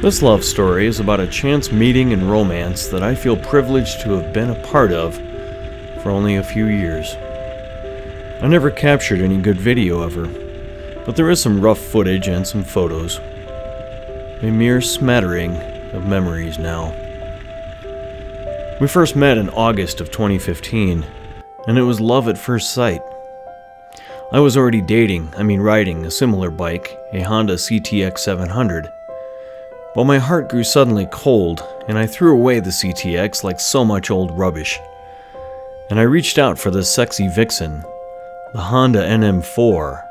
This love story is about a chance meeting and romance that I feel privileged to have been a part of for only a few years. I never captured any good video of her, but there is some rough footage and some photos. A mere smattering of memories now. We first met in August of 2015, and it was love at first sight. I was already riding a similar bike, a Honda CTX 700. But my heart grew suddenly cold, and I threw away the CTX like so much old rubbish. And I reached out for this sexy vixen, the Honda NM4,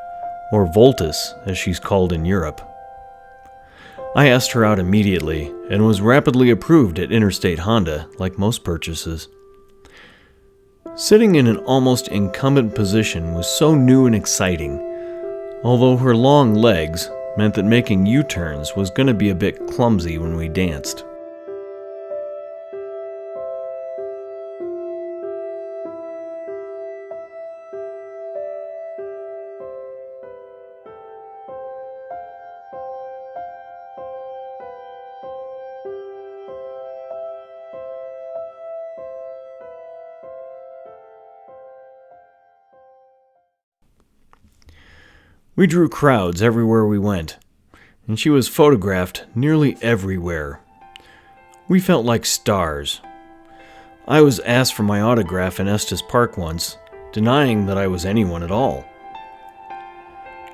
or Vultus as she's called in Europe. I asked her out immediately, and was rapidly approved at Interstate Honda, like most purchases. Sitting in an almost incumbent position was so new and exciting, although her long legs meant that making U-turns was going to be a bit clumsy when we danced. We drew crowds everywhere we went, and she was photographed nearly everywhere. We felt like stars. I was asked for my autograph in Estes Park once, denying that I was anyone at all.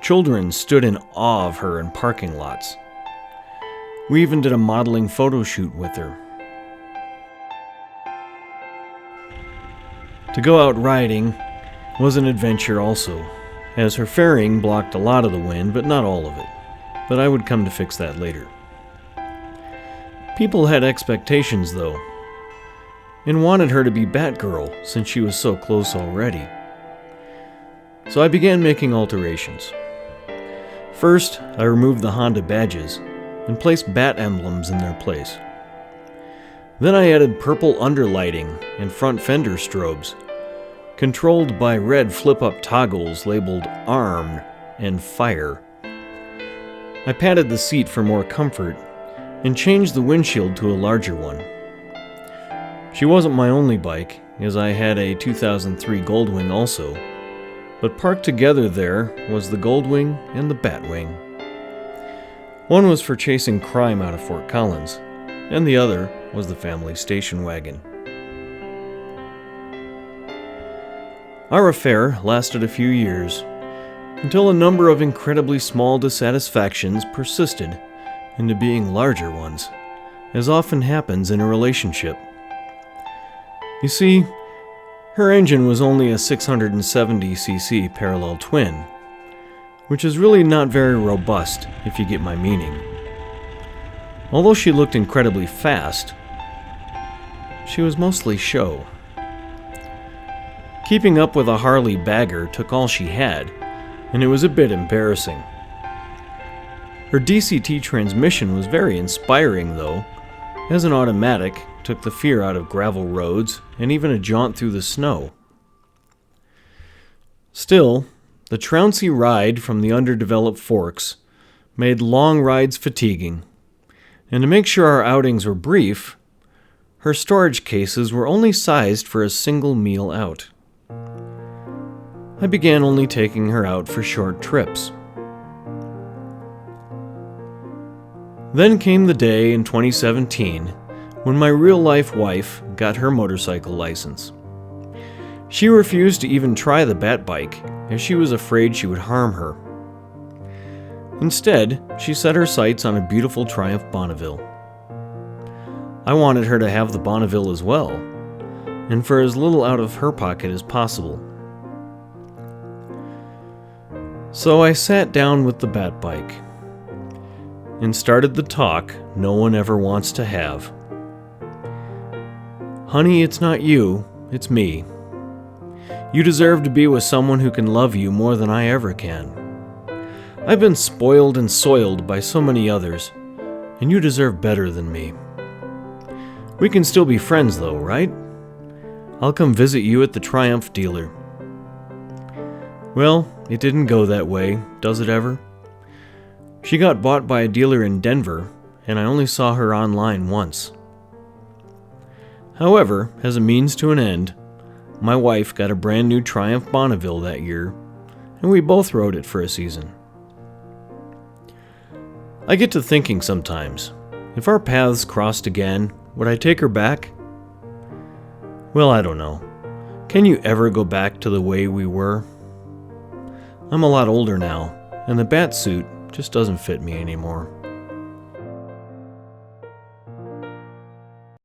Children stood in awe of her in parking lots. We even did a modeling photo shoot with her. To go out riding was an adventure also, as her fairing blocked a lot of the wind, but not all of it. But I would come to fix that later. People had expectations, though, and wanted her to be Batgirl since she was so close already. So I began making alterations. First, I removed the Honda badges and placed bat emblems in their place. Then I added purple underlighting and front fender strobes, controlled by red flip-up toggles labeled Arm and Fire. I padded the seat for more comfort and changed the windshield to a larger one. She wasn't my only bike, as I had a 2003 Goldwing also, but parked together there was the Goldwing and the Batwing. One was for chasing crime out of Fort Collins, and the other was the family station wagon. Our affair lasted a few years, until a number of incredibly small dissatisfactions persisted into being larger ones, as often happens in a relationship. You see, her engine was only a 670cc parallel twin, which is really not very robust, if you get my meaning. Although she looked incredibly fast, she was mostly show. Keeping up with a Harley bagger took all she had, and it was a bit embarrassing. Her DCT transmission was very inspiring, though, as an automatic took the fear out of gravel roads and even a jaunt through the snow. Still, the trouncy ride from the underdeveloped forks made long rides fatiguing, and to make sure our outings were brief, her storage cases were only sized for a single meal out. I began only taking her out for short trips. Then came the day in 2017 when my real-life wife got her motorcycle license. She refused to even try the Bat bike, as she was afraid she would harm her. Instead, she set her sights on a beautiful Triumph Bonneville. I wanted her to have the Bonneville as well, and for as little out of her pocket as possible. So I sat down with the Bat bike and started the talk no one ever wants to have. Honey, it's not you, it's me. You deserve to be with someone who can love you more than I ever can. I've been spoiled and soiled by so many others, and you deserve better than me. We can still be friends though, right? I'll come visit you at the Triumph dealer. Well, it didn't go that way, does it ever? She got bought by a dealer in Denver, and I only saw her online once. However, as a means to an end, my wife got a brand new Triumph Bonneville that year, and we both rode it for a season. I get to thinking sometimes, if our paths crossed again, would I take her back? Well, I don't know. Can you ever go back to the way we were? I'm a lot older now, and the bat suit just doesn't fit me anymore.